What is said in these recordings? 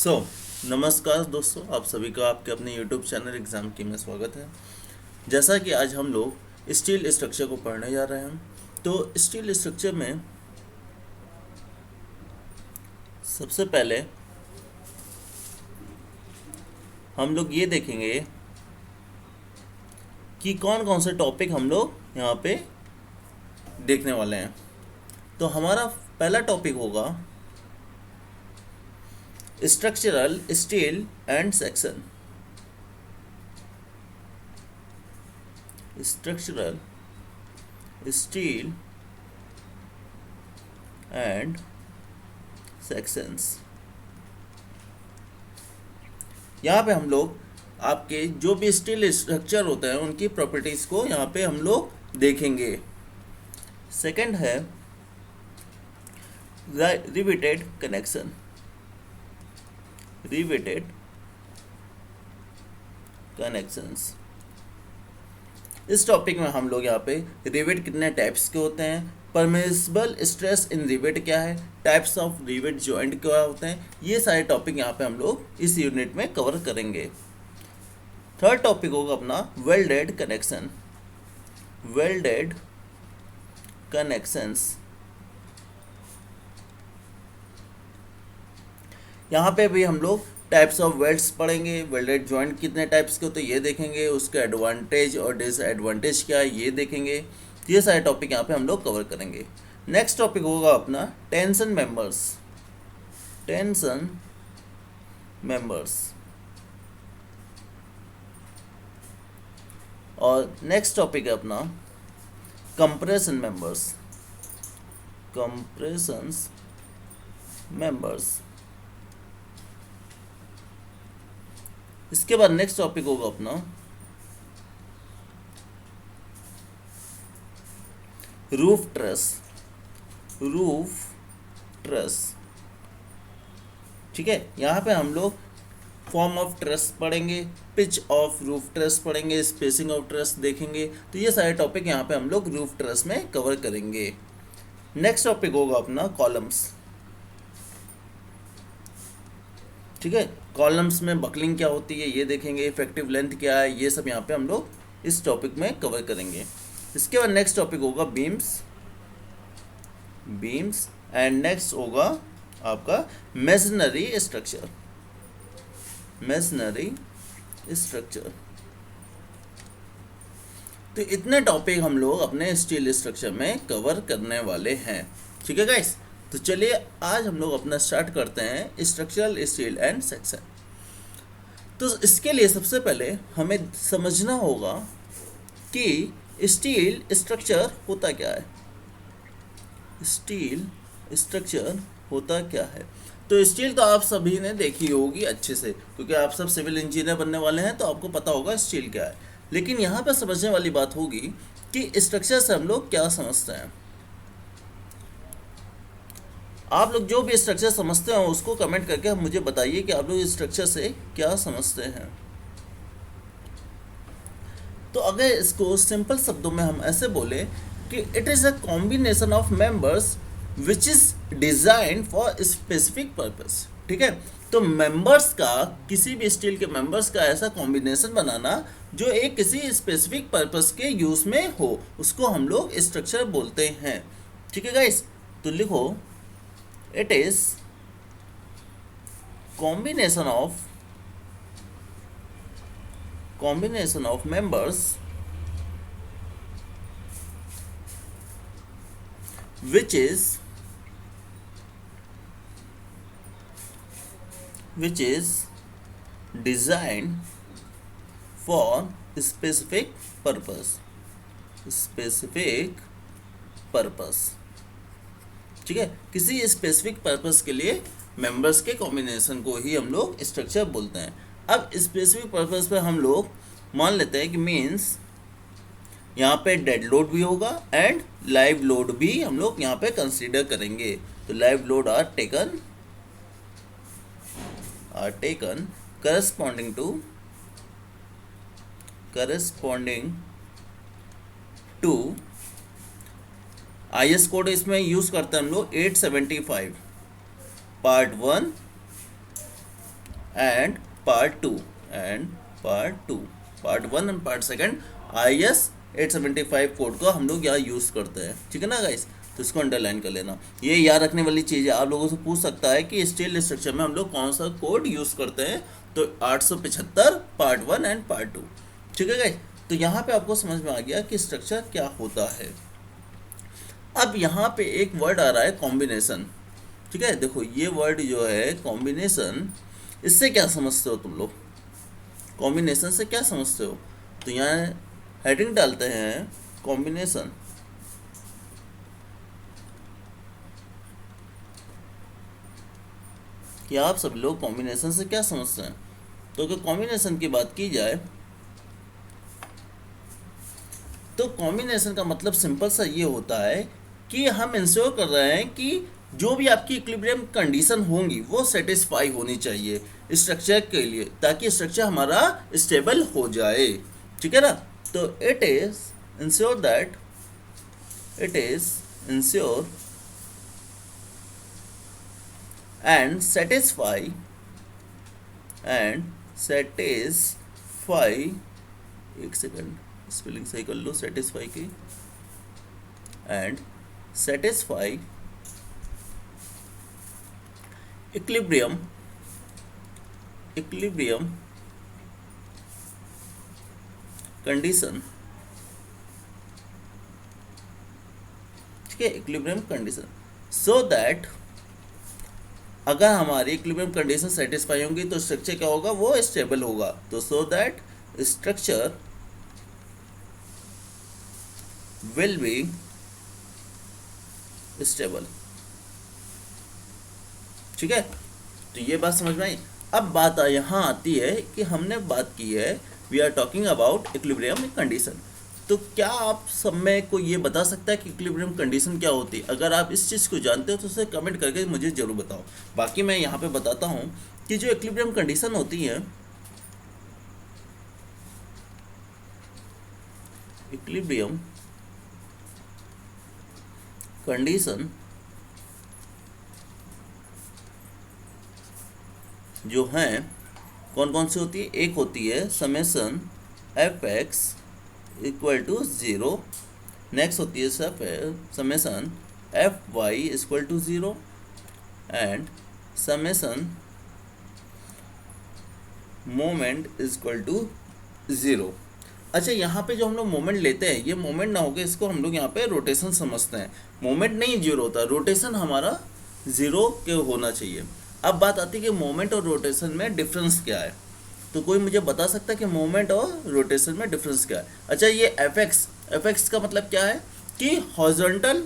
सो नमस्कार दोस्तों, आप सभी का आपके अपने यूट्यूब चैनल एग्ज़ाम की में स्वागत है। जैसा कि आज हम लोग स्टील स्ट्रक्चर को पढ़ने जा रहे हैं, तो स्टील स्ट्रक्चर में सबसे पहले हम लोग ये देखेंगे कि कौन कौन से टॉपिक हम लोग यहाँ पे देखने वाले हैं। तो हमारा पहला टॉपिक होगा structural steel and section. Structural steel and sections. यहाँ पे हम लोग आपके जो भी स्टील स्ट्रक्चर होते हैं उनकी प्रॉपर्टीज को यहाँ पे हम लोग देखेंगे। सेकंड है रिवेटेड कनेक्शन। रिवेटेड कनेक्शंस, इस टॉपिक में हम लोग यहाँ पे रिवेट कितने टाइप्स के होते हैं, परमिसिबल स्ट्रेस इन रिवेट क्या है, टाइप्स ऑफ रिवेट जॉइंट क्या होते हैं, ये सारे टॉपिक यहाँ पे हम लोग इस यूनिट में कवर करेंगे। थर्ड टॉपिक होगा अपना वेल्डेड कनेक्शन। वेल्डेड कनेक्शंस, यहाँ पे भी हम लोग टाइप्स ऑफ वेल्ड्स पढ़ेंगे। वेल्डेड जॉइंट कितने टाइप्स के होते हैं ये देखेंगे, उसके एडवांटेज और डिसएडवांटेज क्या है ये देखेंगे। ये सारे टॉपिक यहाँ पे हम लोग कवर करेंगे। नेक्स्ट टॉपिक होगा अपना टेंशन मेंबर्स। टेंशन मेंबर्स, और नेक्स्ट टॉपिक है अपना कंप्रेशन मेंबर्स। Compression members. इसके बाद नेक्स्ट टॉपिक होगा अपना रूफ ट्रस। रूफ ट्रस, ठीक है। यहाँ पे हम लोग फॉर्म ऑफ ट्रस पढ़ेंगे, पिच ऑफ रूफ ट्रस पढ़ेंगे, स्पेसिंग ऑफ ट्रस देखेंगे। तो ये सारे टॉपिक यहाँ पे हम लोग रूफ ट्रस में कवर करेंगे। नेक्स्ट टॉपिक होगा अपना कॉलम्स, ठीक है। कॉलम्स में बकलिंग क्या होती है ये देखेंगे, इफेक्टिव लेंथ क्या है, ये सब यहाँ पे हम लोग इस टॉपिक में कवर करेंगे। इसके बाद नेक्स्ट टॉपिक होगा बीम्स। बीम्स एंड नेक्स्ट होगा आपका मेसनरी स्ट्रक्चर। Masonry structure. तो इतने टॉपिक हम लोग अपने स्टील स्ट्रक्चर में कवर करने वाले हैं, ठीक है गाइस। तो चलिए आज हम लोग अपना स्टार्ट करते हैं स्ट्रक्चरल स्टील एंड सेक्शन। तो इसके लिए सबसे पहले हमें समझना होगा कि स्टील स्ट्रक्चर होता क्या है। स्टील स्ट्रक्चर होता क्या है। तो स्टील तो आप सभी ने देखी होगी अच्छे से, क्योंकि आप सब सिविल इंजीनियर बनने वाले हैं तो आपको पता होगा स्टील क्या है। लेकिन यहाँ पर समझने वाली बात होगी कि स्ट्रक्चर से हम लोग क्या समझते हैं। आप लोग जो भी स्ट्रक्चर समझते हो उसको कमेंट करके मुझे बताइए कि आप लोग स्ट्रक्चर से क्या समझते हैं। तो अगर इसको सिंपल शब्दों में हम ऐसे बोले कि it is a combination of members which is design for specific purpose, ठीक है। तो मेंबर्स का, किसी भी स्टील के मेंबर्स का ऐसा कॉम्बिनेशन बनाना जो एक किसी स्पेसिफिक पर्पस के यूज़ में हो, उसको हम लोग स्ट्रक्चर बोलते हैं, ठीक है गाइस। तो लिखो, it is combination of members which is designed for specific purpose, ठीक है। किसी स्पेसिफिक पर्पस के लिए मेंबर्स के कॉम्बिनेशन को ही हम लोग स्ट्रक्चर बोलते हैं। अब स्पेसिफिक पर्पस पे हम लोग मान लेते हैं कि मीन्स यहाँ पे डेड लोड भी होगा एंड लाइव लोड भी हम लोग यहाँ पे कंसीडर करेंगे। तो live load are taken corresponding to IS code इसमें यूज़ करते हैं हम लोग 875 part 1 and part two and part two part one and part second IS 875 code को हम लोग यहाँ यूज़ करते हैं, ठीक है ना गाइस। तो इसको अंडरलाइन कर लेना। ये याद रखने वाली चीज़ है, आप लोगों से पूछ सकता है कि स्टील स्ट्रक्चर में हम लोग कौन सा कोड यूज़ करते हैं, तो 875 part one and part to, ठीक है गाइस। तो यहाँ पे आपको समझ में आ गया कि स्ट्रक्चर क्या होता है। अब यहाँ पे एक वर्ड आ रहा है कॉम्बिनेशन, ठीक है। देखो ये वर्ड जो है कॉम्बिनेशन, इससे क्या समझते हो तुम लोग, कॉम्बिनेशन से क्या समझते हो? तो यहाँ हेडिंग डालते हैं कॉम्बिनेशन। कि आप सब लोग कॉम्बिनेशन से क्या समझते हैं? तो अगर कॉम्बिनेशन की बात की जाए तो कॉम्बिनेशन का मतलब सिंपल सा ये होता है कि हम इंश्योर कर रहे हैं कि जो भी आपकी इक्विलिब्रियम कंडीशन होंगी वो सेटिस्फाई होनी चाहिए स्ट्रक्चर के लिए, ताकि स्ट्रक्चर हमारा स्टेबल हो जाए, ठीक है ना। तो it is ensure that it is ensure and satisfy एक सेकंड स्पेलिंग सही कर लो सेटिस्फाई की, एंड सेटिस्फाई इक्विलिब्रियम कंडीशन, ठीक है, इक्विलिब्रियम कंडीशन, सो दैट अगर हमारी इक्विलिब्रियम कंडीशन सेटिस्फाई होंगी तो स्ट्रक्चर क्या होगा, वो स्टेबल होगा। तो so that structure will be stable, ठीक है। तो ये बात समझ में आई। अब बात यहाँ आती है कि हमने बात की है, we are talking about equilibrium condition. तो क्या आप सब में को ये बता सकता है कि इक्विलिब्रियम कंडीशन क्या होती है? अगर आप इस चीज़ को जानते हो तो उसे कमेंट करके मुझे ज़रूर बताओ। बाकी मैं यहाँ पे बताता हूँ कि जो इक्विलिब्रियम कंडीशन होती है, इक्विलिब्रियम कंडीशन जो हैं कौन कौन सी होती है? एक होती है summation fx equal to 0, next होती है summation fy equal to 0 and summation moment equal to 0। अच्छा, यहाँ पे जो हम लोग मोमेंट लेते हैं, ये मोमेंट ना होकर इसको हम लोग यहाँ पे रोटेशन समझते हैं। मोमेंट नहीं जीरो होता, रोटेशन हमारा 0 के होना चाहिए। अब बात आती है कि मोमेंट और रोटेशन में डिफरेंस क्या है। तो कोई मुझे बता सकता है कि मोमेंट और रोटेशन में डिफरेंस क्या है? अच्छा, ये एफ एक्स का मतलब क्या है कि हॉरिजॉन्टल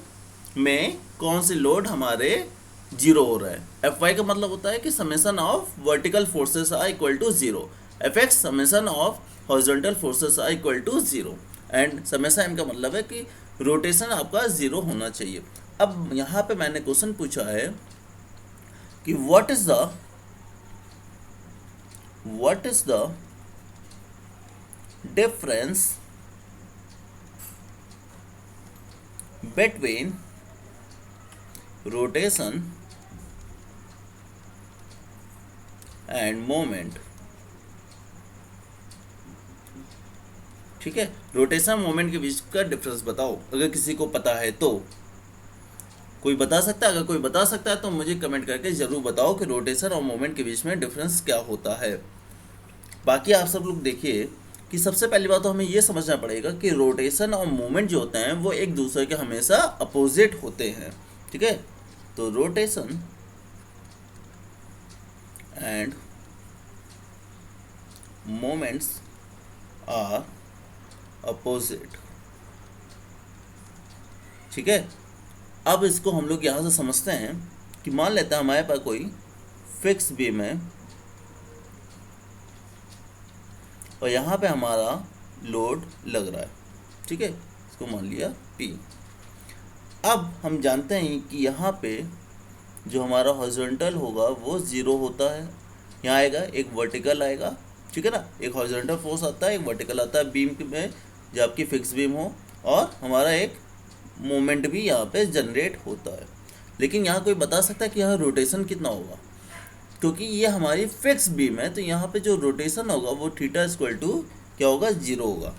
में कौन सी लोड हमारे 0 हो रहा है। एफ वाई का मतलब होता है कि summation of vertical forces are equal to 0, F x summation of horizontal forces are equal to 0 and summation M का मतलब है कि रोटेशन आपका 0 होना चाहिए। अब यहाँ पे मैंने क्वेश्चन पूछा है कि what is the difference between rotation end moment, ठीक है। रोटेशन मोमेंट के बीच का डिफरेंस बताओ, अगर किसी को पता है तो। कोई बता सकता है? अगर कोई बता सकता है तो मुझे कमेंट करके ज़रूर बताओ कि रोटेशन और मोमेंट के बीच में डिफरेंस क्या होता है। बाकी आप सब लोग देखिए कि सबसे पहली बात तो हमें ये समझना पड़ेगा कि रोटेशन और मोमेंट जो होते हैं वो एक दूसरे के हमेशा अपोजिट होते हैं, ठीक है। तो rotation and moments are opposite, ठीक है। अब इसको हम लोग यहाँ से समझते हैं कि मान लेते हैं हमारे पास कोई फिक्स बीम है और यहाँ पे हमारा लोड लग रहा है, ठीक है। इसको मान लिया P। अब हम जानते हैं कि यहाँ पे जो हमारा हॉरिजॉन्टल होगा वो 0 होता है, यहाँ आएगा एक वर्टिकल आएगा, ठीक है ना। एक हॉरिजॉन्टल फोर्स आता है, एक वर्टिकल आता है बीम में जो आपकी फिक्स बीम हो, और हमारा एक मोमेंट भी यहाँ पे जनरेट होता है। लेकिन यहाँ कोई बता सकता है कि यहाँ रोटेशन कितना होगा? क्योंकि ये हमारी फिक्स बीम है, तो यहाँ पे जो रोटेशन होगा वो थीटा इक्वल टू क्या होगा, जीरो होगा।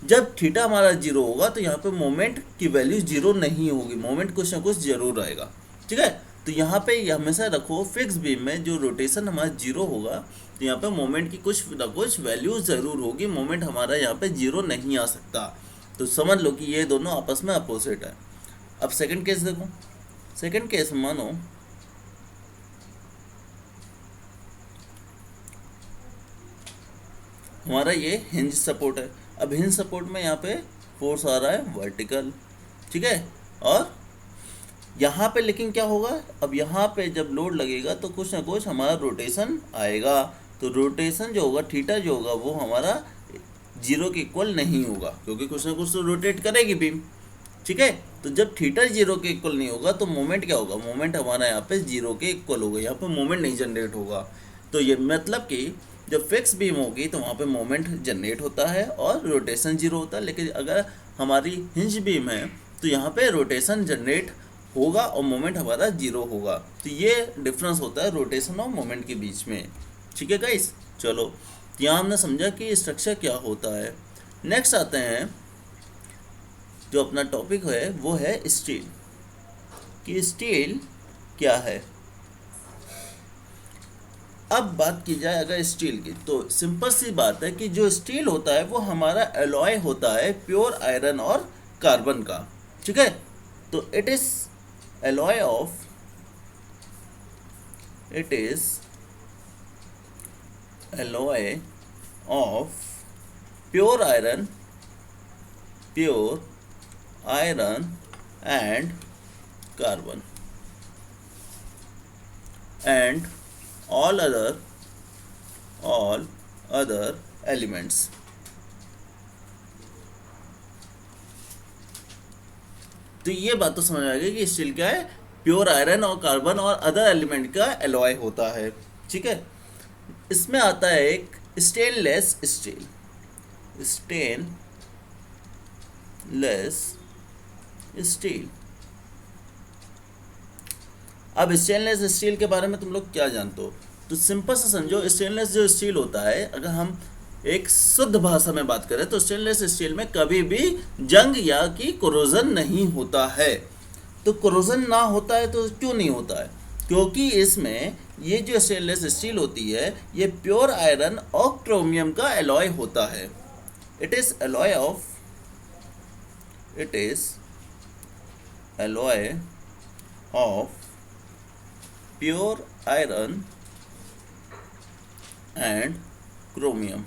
जब थीटा हमारा जीरो होगा तो यहाँ पे मोमेंट की वैल्यू जीरो नहीं होगी, मोमेंट कुछ ना कुछ जरूर आएगा, ठीक है। तो यहाँ पे हमेशा रखो फिक्स बीम में जो रोटेशन हमारा जीरो होगा तो यहाँ पे मोमेंट की कुछ ना कुछ वैल्यू ज़रूर होगी, मोमेंट हमारा यहाँ पे जीरो नहीं आ सकता। तो समझ लो कि ये दोनों आपस में अपोजिट है। अब सेकंड केस देखो। सेकंड केस मानो हमारा ये हिंज सपोर्ट है। अब हिंज सपोर्ट में यहाँ पे फोर्स आ रहा है वर्टिकल, ठीक है। और यहाँ पे लेकिन क्या होगा, अब यहाँ पे जब लोड लगेगा तो कुछ ना कुछ हमारा रोटेशन आएगा। तो रोटेशन जो होगा थीटा जो होगा वो हमारा जीरो के इक्वल नहीं होगा, क्योंकि कुछ ना कुछ तो रोटेट करेगी बीम, ठीक है। तो जब थीटा जीरो के इक्वल नहीं होगा तो मोमेंट क्या होगा, मोमेंट हमारा यहाँ पे जीरो के इक्वल होगा, यहाँ पे मोमेंट नहीं जनरेट होगा। तो ये मतलब कि जब फिक्स बीम होगी तो वहाँ पे मोमेंट जनरेट होता है और रोटेशन जीरो होता है। लेकिन अगर हमारी हिंज बीम है तो यहाँ पे रोटेशन जनरेट होगा और मोमेंट हमारा जीरो होगा। तो ये डिफरेंस होता है रोटेशन और मोमेंट के बीच में, ठीक है गाइस। चलो यहाँ हमने समझा कि स्ट्रक्चर क्या होता है। नेक्स्ट आते हैं, जो अपना टॉपिक है वो है स्टील, कि स्टील क्या है। अब बात की जाए अगर स्टील की, तो सिंपल सी बात है कि जो स्टील होता है वो हमारा एलॉय होता है प्योर आयरन और कार्बन का, ठीक है। तो it is alloy of pure iron and carbon and all other elements। तो ये बात तो समझ आ गई कि स्टील क्या है, प्योर आयरन और कार्बन और अदर एलिमेंट का एलॉय होता है, ठीक है। इसमें आता है एक स्टेनलेस स्टील। अब स्टेनलेस स्टील के बारे में तुम लोग क्या जानते हो, तो सिंपल से समझो। स्टेनलेस जो स्टील होता है, अगर हम एक शुद्ध भाषा में बात करें तो स्टेनलेस स्टील में कभी भी जंग या कि कोरोजन नहीं होता है। तो कोरोजन ना होता है तो क्यों नहीं होता है, क्योंकि इसमें ये जो स्टेनलेस स्टील होती है ये प्योर आयरन और क्रोमियम का एलॉय होता है। It is alloy of pure iron and chromium,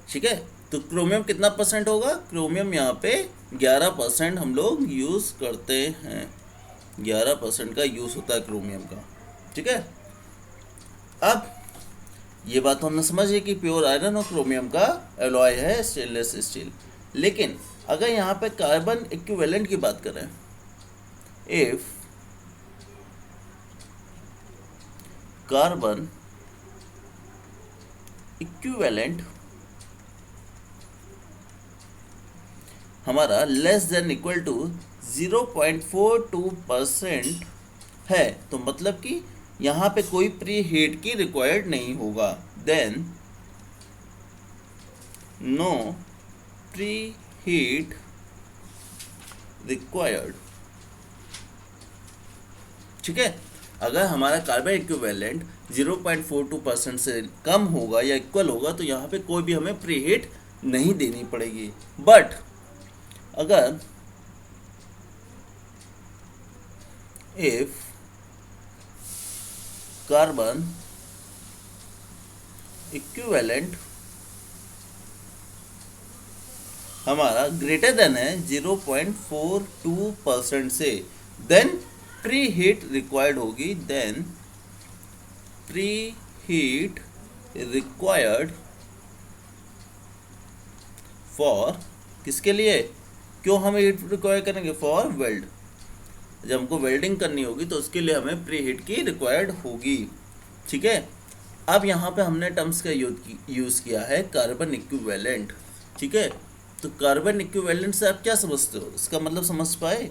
ठीक है। तो क्रोमियम कितना परसेंट होगा, क्रोमियम यहाँ पे 11% हम लोग यूज करते हैं, 11% का यूज होता है क्रोमियम का, ठीक है। अब ये बात तो हमने समझी कि प्योर आयरन और क्रोमियम का एलॉय है स्टेनलेस स्टील। लेकिन अगर यहाँ पे कार्बन इक्विवेलेंट की बात करें, if carbon equivalent हमारा लेस देन इक्वल टू 0.42% है, तो मतलब कि यहाँ पे कोई प्री हीट की रिक्वायर्ड नहीं होगा, then no pre heat required, ठीक है। अगर हमारा कार्बन इक्विवेलेंट 0.42% से कम होगा या इक्वल होगा तो यहाँ पे कोई भी हमें प्री हीट नहीं देनी पड़ेगी। बट अगर इफ कार्बन इक्विवेलेंट हमारा ग्रेटर देन है 0.42% से, देन प्री हीट रिक्वायर्ड होगी, then pre heat required for किसके लिए, क्यों हमें हीट रिक्वायर करेंगे, फॉर वेल्ड। जब हमको वेल्डिंग करनी होगी तो उसके लिए हमें प्री हीट की रिक्वायर्ड होगी, ठीक है। अब यहाँ पे हमने टर्म्स का यूज़ किया है कार्बन इक्विवेलेंट, ठीक है। तो कार्बन इक्विवेलेंट से आप क्या समझते हो, इसका मतलब समझ पाए,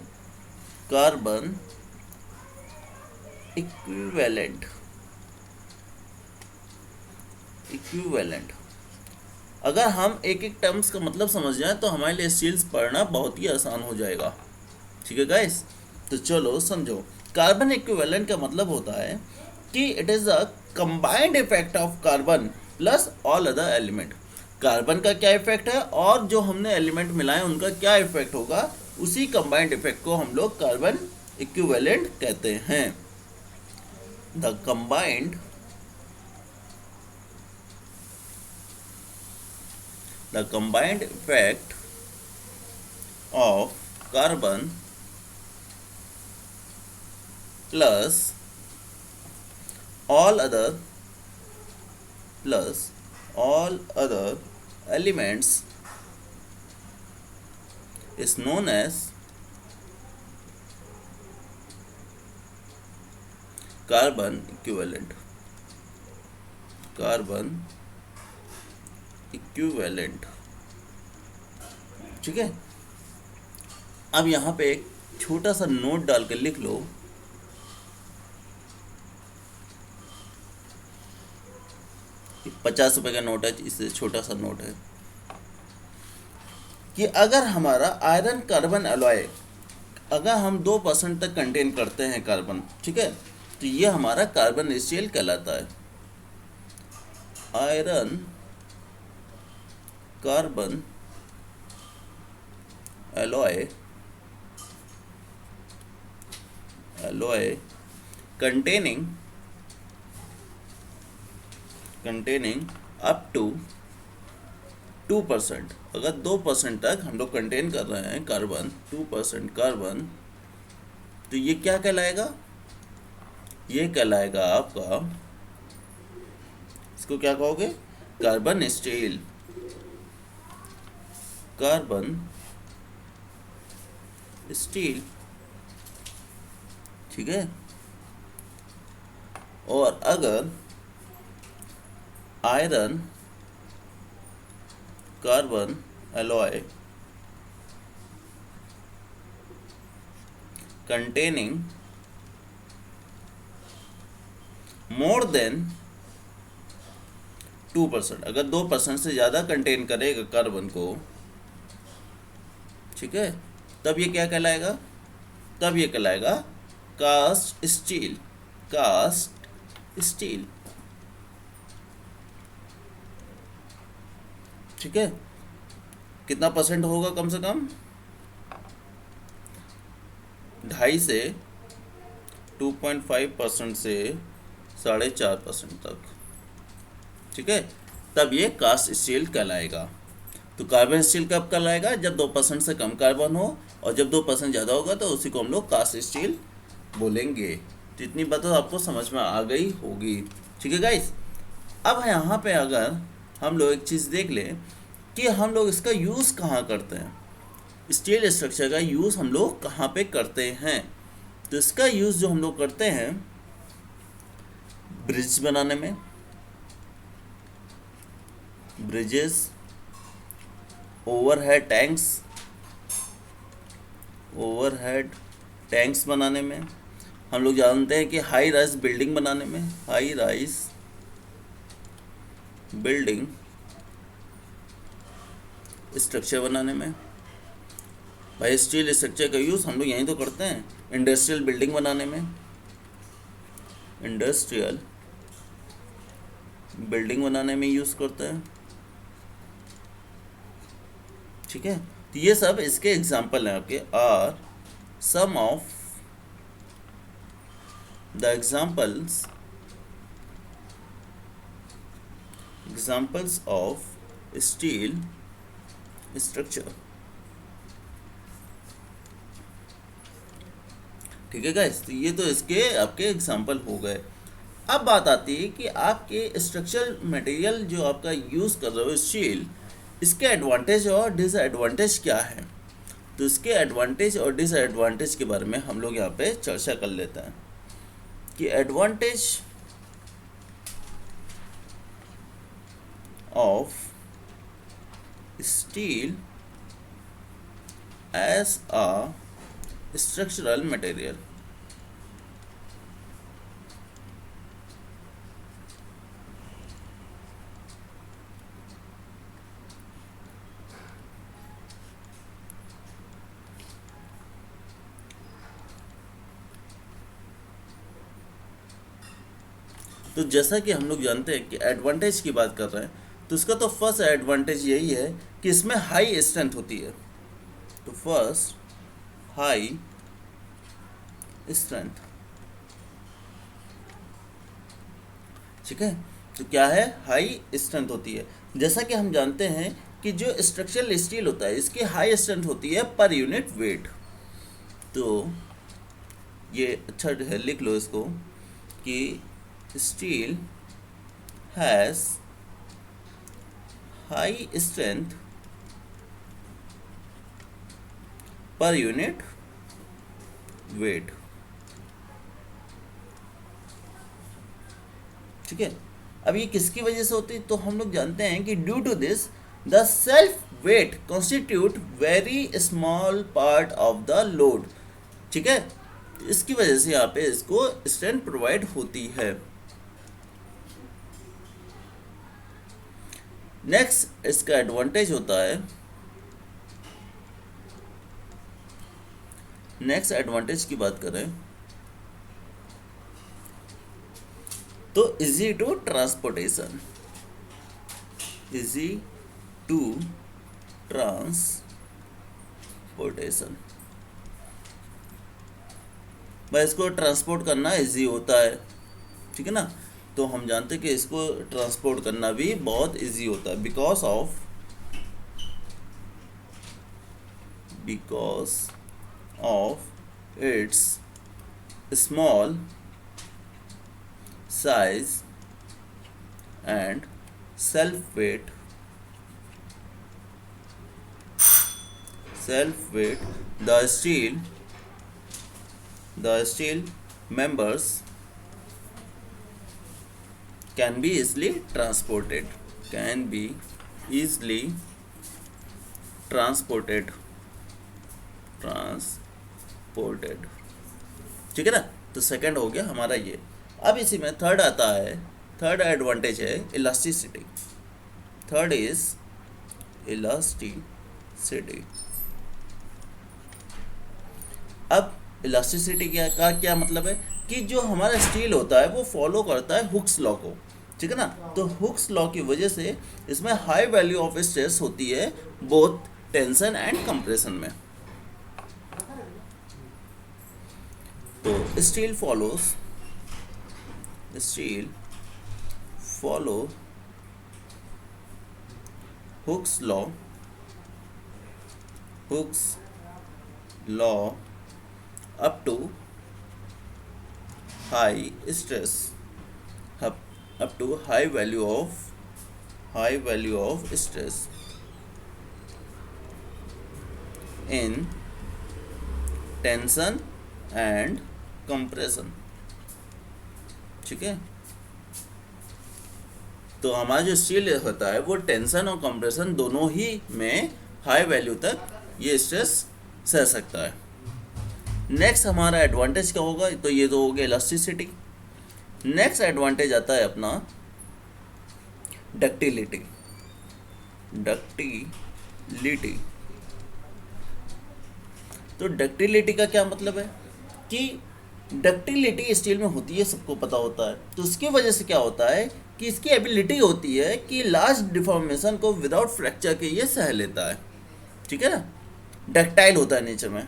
कार्बन इक्विवेलेंट। इक्विवेलेंट, अगर हम एक एक टर्म्स का मतलब समझ जाएं तो हमारे लिए स्टील्स पढ़ना बहुत ही आसान हो जाएगा। ठीक है गाइस, तो चलो समझो। कार्बन इक्विवेलेंट का मतलब होता है कि it is a combined effect of carbon plus all other element. Carbon का क्या इफेक्ट है और जो हमने एलिमेंट मिलाए उनका क्या इफेक्ट होगा, उसी कंबाइंड इफेक्ट को हम लोग कार्बन इक्विवेलेंट कहते हैं। The combined effect of carbon plus all other elements is known as carbon equivalent। Carbon equivalent, ठीक है। अब यहाँ पे एक छोटा सा नोट डाल कर लिख लो, 50 रुपए का नोट है, इससे छोटा सा नोट है, कि अगर हमारा आयरन कार्बन अलॉय अगर हम 2% तक कंटेन करते हैं कार्बन, ठीक है, तो ये हमारा कार्बन स्टील कहलाता है। Iron carbon alloy containing up to 2%, अगर 2% तक हम लोग कंटेन कर रहे हैं कार्बन, 2% कार्बन, तो ये क्या कहलाएगा, ये कहलाएगा आपका, इसको क्या कहोगे, कार्बन स्टील। कार्बन स्टील, ठीक है। और अगर iron carbon alloy containing more than 2%, अगर 2% से ज़्यादा कंटेन करेगा कार्बन को, ठीक है, तब ये क्या कहलाएगा, तब ये कहलाएगा कास्ट स्टील। कास्ट स्टील, ठीक है। कितना परसेंट होगा, कम से कम 2.5 से 2.5% से 4.5% तक, ठीक है, तब ये कास्ट स्टील कहलाएगा। तो कार्बन स्टील कब कहलाएगा, जब 2% से कम कार्बन हो, और जब 2% ज़्यादा होगा तो उसी को हम लोग कास्ट स्टील बोलेंगे। तो इतनी बात तो आपको समझ में आ गई होगी, ठीक है गाइस। अब यहाँ पे अगर हम लोग एक चीज़ देख लें कि हम लोग इसका यूज़ कहाँ करते हैं, स्टील स्ट्रक्चर का यूज़ हम लोग कहाँ पे करते हैं। तो इसका यूज़ जो हम लोग करते हैं ब्रिज बनाने में, ब्रिजेस, ओवरहेड टैंक्स बनाने में, हम लोग जानते हैं कि हाई राइज बिल्डिंग बनाने में, हाई राइज बिल्डिंग स्ट्रक्चर बनाने में। भाई स्टील स्ट्रक्चर का यूज़ हम लोग यहीं तो करते हैं, इंडस्ट्रियल बिल्डिंग बनाने में, इंडस्ट्रियल बिल्डिंग बनाने में यूज़ करते हैं, ठीक है। तो ये सब इसके एग्जाम्पल हैं आपके, are some of the examples of steel structure, ठीक है गाइस। तो ये तो इसके आपके एग्जाम्पल हो गए। अब बात आती है कि आपके स्ट्रक्चरल मटेरियल जो आपका यूज़ कर रहे हो स्टील, इसके एडवांटेज और डिसएडवांटेज क्या है। तो इसके एडवांटेज और डिसएडवांटेज के बारे में हम लोग यहाँ पे चर्चा कर लेते हैं कि advantage of steel as a structural material. तो जैसा कि हम लोग जानते हैं कि एडवांटेज की बात कर रहे हैं, तो इसका तो फर्स्ट एडवांटेज यही है कि इसमें हाई स्ट्रेंथ होती है। तो फर्स्ट, हाई स्ट्रेंथ। ठीक है, तो क्या है, हाई स्ट्रेंथ होती है। जैसा कि हम जानते हैं कि जो स्ट्रक्चरल स्टील होता है इसकी हाई स्ट्रेंथ होती है पर यूनिट वेट। तो ये अच्छा है, लिख लो इसको कि steel has high strength per unit weight. ठीक है, अब ये किसकी वजह से होती है, तो हम लोग जानते हैं कि due to this the self weight constitute very small part of the load. ठीक है, इसकी वजह से यहाँ पे इसको स्ट्रेंथ प्रोवाइड होती है। नेक्स्ट इसका एडवांटेज होता है, नेक्स्ट एडवांटेज की बात करें तो easy to transportation, easy to transportation. भाई इसको ट्रांसपोर्ट करना इजी होता है, ठीक है ना। तो हम जानते हैं कि इसको ट्रांसपोर्ट करना भी बहुत इजी होता है because of its small size and self weight the steel members can be easily transported ठीक है ना। तो सेकंड हो गया हमारा ये। अब इसी में थर्ड आता है, थर्ड एडवांटेज है इलास्टिसिटी। Third is elasticity. अब इलास्टिसिटी का क्या मतलब है कि जो हमारा स्टील होता है वो फॉलो करता है हुक्स लॉ को, ठीक है ना। तो हुक्स लॉ की वजह से इसमें हाई वैल्यू ऑफ स्ट्रेस होती है बोथ टेंशन एंड कंप्रेशन में। तो steel follow Hooke's law up to high stress, up to high value of stress in tension and compression। ठीक है, तो हमारा जो स्टील होता है वो टेंशन और कंप्रेशन दोनों ही में हाई वैल्यू तक ये स्ट्रेस सह सकता है। नेक्स्ट हमारा एडवांटेज क्या होगा, तो ये तो हो गया इलास्टिसिटी। नेक्स्ट एडवांटेज आता है अपना डक्टिलिटी। तो डक्टिलिटी का क्या मतलब है कि डक्टिलिटी स्टील में होती है, सबको पता होता है। तो उसकी वजह से क्या होता है कि इसकी एबिलिटी होती है कि लार्ज डिफॉर्मेशन को विदाउट फ्रैक्चर के ये सह लेता है, ठीक है ना। डक्टाइल होता है नेचर में।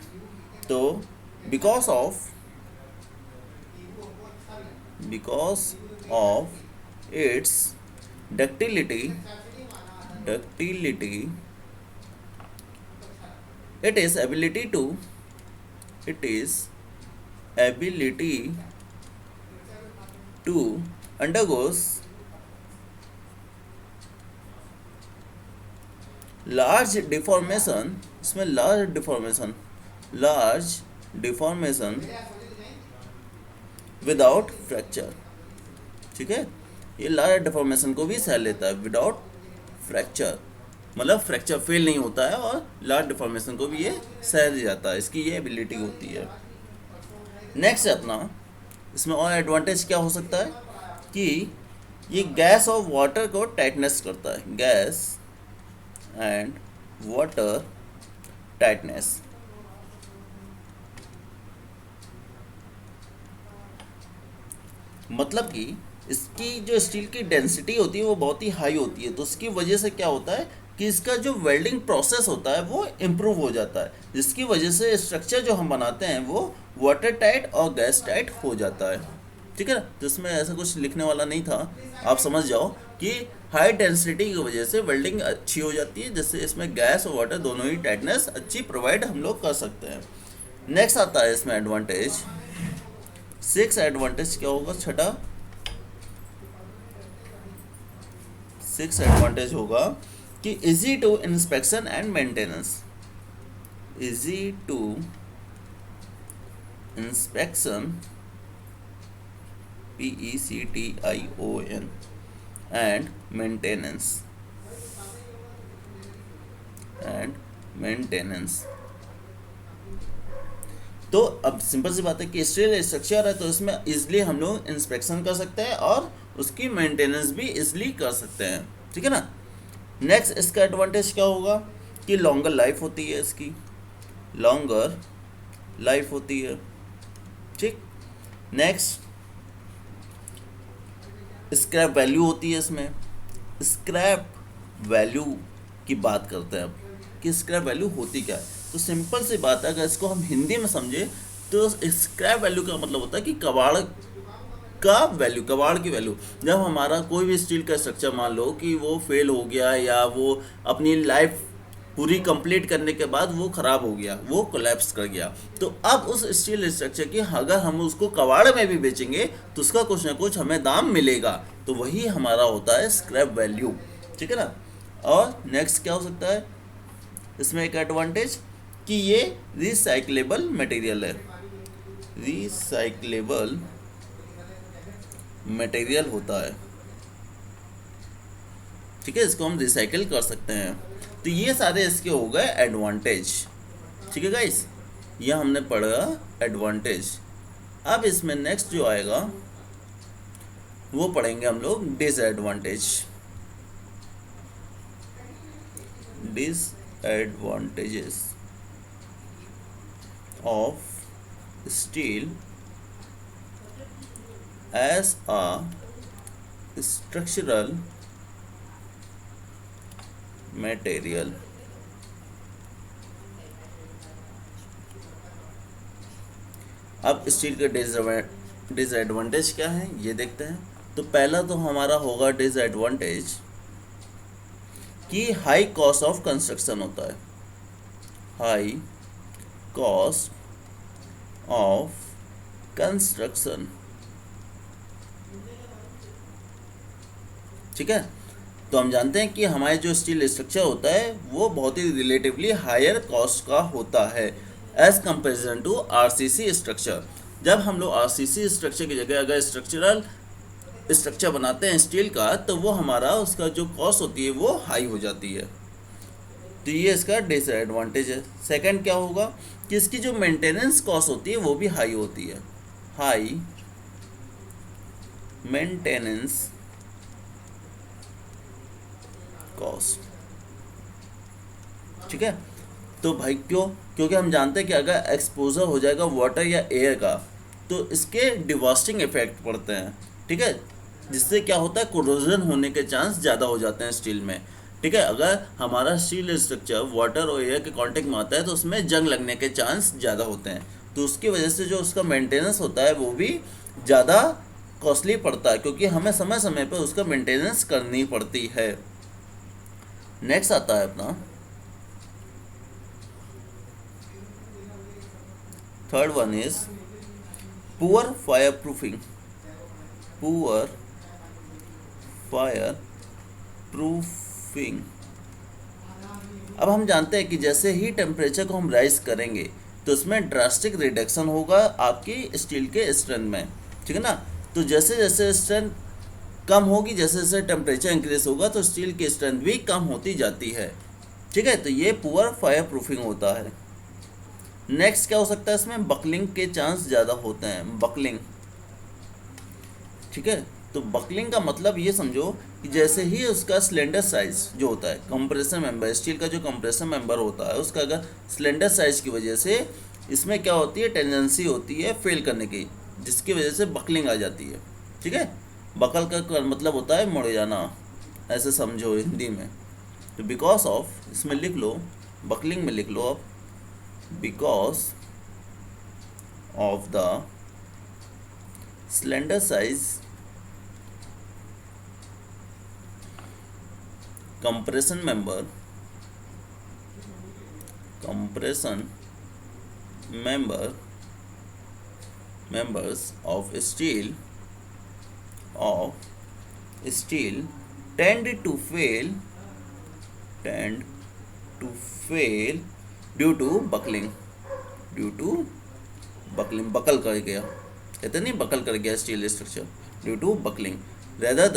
तो because of its ductility it is ability to undergoes large deformation। इसमें large deformation without fracture। ठीक है, ये लार्ज डिफॉर्मेशन को भी सह लेता है विदाउट फ्रैक्चर, मतलब फ्रैक्चर फेल नहीं होता है और लार्ज डिफॉर्मेशन को भी ये सह जाता है, इसकी ये एबिलिटी होती है। नेक्स्ट अपना इसमें और एडवांटेज क्या हो सकता है कि ये गैस और वाटर को टाइटनेस करता है, गैस एंड वाटर टाइटनेस। मतलब कि इसकी जो स्टील की डेंसिटी होती है वो बहुत ही हाई होती है, तो उसकी वजह से क्या होता है कि इसका जो वेल्डिंग प्रोसेस होता है वो इम्प्रूव हो जाता है, जिसकी वजह से स्ट्रक्चर जो हम बनाते हैं वो वाटर टाइट और गैस टाइट हो जाता है। ठीक है ना, तो इसमें ऐसा कुछ लिखने वाला नहीं था, आप समझ जाओ कि हाई डेंसिटी की वजह से वेल्डिंग अच्छी हो जाती है, जिससे इसमें गैस और वाटर दोनों ही टाइटनेस अच्छी प्रोवाइड हम लोग कर सकते हैं। नेक्स्ट आता है इसमें एडवांटेज, 6 एडवांटेज क्या होगा, छठा 6 एडवांटेज होगा कि easy to inspection and maintenance, easy to inspection PECTION and maintenance. तो अब सिंपल सी बात है कि स्टील स्ट्रक्चर है तो इसमें इजिली हम लोग इंस्पेक्शन कर सकते हैं और उसकी मेंटेनेंस भी इजिली कर सकते हैं। ठीक है ना। नेक्स्ट इसका एडवांटेज क्या होगा कि लॉन्गर लाइफ होती है, इसकी लॉन्गर लाइफ होती है। ठीक। नेक्स्ट स्क्रैप वैल्यू होती है इसमें। स्क्रैप वैल्यू की बात करते हैं अब कि स्क्रैप वैल्यू होती क्या है। तो सिंपल सी बात है, अगर इसको हम हिंदी में समझे तो स्क्रैप वैल्यू का मतलब होता है कि कबाड़ का वैल्यू, कबाड़ की वैल्यू। जब हमारा कोई भी स्टील का स्ट्रक्चर मान लो कि वो फेल हो गया या वो अपनी लाइफ पूरी कंप्लीट करने के बाद वो ख़राब हो गया, वो कोलैप्स कर गया, तो अब उस स्टील स्ट्रक्चर की अगर हम उसको कबाड़ में भी बेचेंगे तो उसका कुछ ना कुछ हमें दाम मिलेगा, तो वही हमारा होता है स्क्रैप वैल्यू। ठीक है ना। और नेक्स्ट क्या हो सकता है इसमें एक एडवांटेज कि ये रिसाइक्लेबल मटेरियल है, रिसाइक्लेबल मटेरियल होता है। ठीक है, इसको हम रिसाइकिल कर सकते हैं। तो ये सारे इसके हो गए एडवांटेज। ठीक है गाइस, ये हमने पढ़ा एडवांटेज। अब इसमें नेक्स्ट जो आएगा वो पढ़ेंगे हम लोग disadvantage. Disadvantages of steel as a structural material. अब स्टील के डिसएडवांटेज क्या है ये देखते हैं। तो पहला तो हमारा होगा डिसएडवांटेज कि हाई कॉस्ट ऑफ कंस्ट्रक्शन होता है, हाई कॉस्ट ऑफ कंस्ट्रक्शन। ठीक है, तो हम जानते हैं कि हमारे जो स्टील स्ट्रक्चर होता है वो बहुत ही रिलेटिवली हायर कॉस्ट का होता है as comparison to RCC structure. जब हम लोग आरसीसी स्ट्रक्चर की जगह अगर स्ट्रक्चरल स्ट्रक्चर बनाते हैं स्टील का, तो वो हमारा उसका जो कॉस्ट होती है वो हाई हो जाती है। तो ये इसका डिसएडवांटेज है। सेकंड क्या होगा कि इसकी जो मेंटेनेंस कॉस्ट होती है वो भी हाई होती है, हाई मेंटेनेंस कॉस्ट। ठीक है, तो भाई क्योंकि हम जानते हैं कि अगर एक्सपोजर हो जाएगा वाटर या एयर का तो इसके डिवास्टिंग इफेक्ट पड़ते हैं। ठीक है, जिससे क्या होता है कोरोजन होने के चांस ज़्यादा हो जाते हैं स्टील में। ठीक है, अगर हमारा स्टील स्ट्रक्चर वाटर और एयर के कांटेक्ट में आता है तो उसमें जंग लगने के चांस ज़्यादा होते हैं, तो उसकी वजह से जो उसका मेंटेनेंस होता है वो भी ज़्यादा कॉस्टली पड़ता है, क्योंकि हमें समय समय पर उसका मेंटेनेंस करनी पड़ती है। नेक्स्ट आता है अपना third one is poor fire proofing, poor fire proofing. अब हम जानते हैं कि जैसे ही टेम्परेचर को हम राइज करेंगे तो उसमें ड्रास्टिक रिडक्शन होगा आपकी स्टील के स्ट्रेंथ में। ठीक है ना, तो जैसे जैसे स्ट्रेंथ कम होगी, जैसे जैसे टेम्परेचर इंक्रीज होगा तो स्टील की स्ट्रेंथ भी कम होती जाती है। ठीक है, तो ये पुअर फायर प्रूफिंग होता है। नेक्स्ट क्या हो सकता है इसमें, बकलिंग के चांस ज़्यादा होते हैं, बकलिंग। ठीक है, तो बकलिंग का मतलब ये समझो कि जैसे ही उसका सिलेंडर साइज जो होता है, कंप्रेसर मेंबर, स्टील का जो कंप्रेसर मेंबर होता है उसका अगर सिलेंडर साइज की वजह से इसमें क्या होती है, टेंडेंसी होती है फेल करने की, जिसकी वजह से बकलिंग आ जाती है। ठीक है, बकल का मतलब होता है मुड़ जाना, ऐसे समझो हिंदी में। तो बिकॉज ऑफ इसमें लिख लो, बकलिंग में लिख लो आप, because of the slender size, compression member members of steel tend to fail due to buckling, buckle कर गया, कहते नहीं बकल कर गया steel structure, due to buckling, rather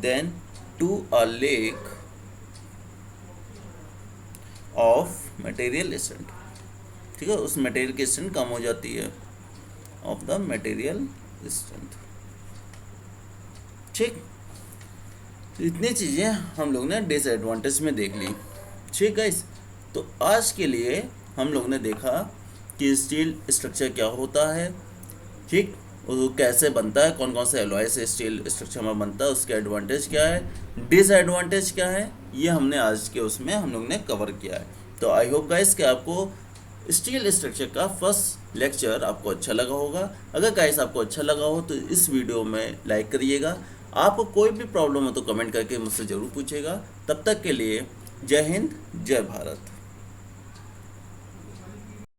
than to a lack of material strength। ठीक है, उस material की स्ट्रेंथ कम हो जाती है, ऑफ द मटेरियल स्ट्रेंथ। ठीक, इतनी चीज़ें हम लोग ने डिसएडवांटेज में देख ली। ठीक गाइस, तो आज के लिए हम लोग ने देखा कि स्टील स्ट्रक्चर क्या होता है, ठीक, वो कैसे बनता है, कौन कौन से एलॉय से स्टील स्ट्रक्चर में बनता है, उसके एडवांटेज क्या है, डिसएडवांटेज क्या है, ये हमने आज के उसमें हम लोग ने कवर किया है। तो आई होप गाइस कि आपको स्टील स्ट्रक्चर का फर्स्ट लेक्चर आपको अच्छा लगा होगा। अगर गाइस आपको अच्छा लगा हो तो इस वीडियो में लाइक करिएगा। आपको कोई भी प्रॉब्लम हो तो कमेंट करके मुझसे ज़रूर पूछिएगा। तब तक के लिए जय हिंद, जय भारत।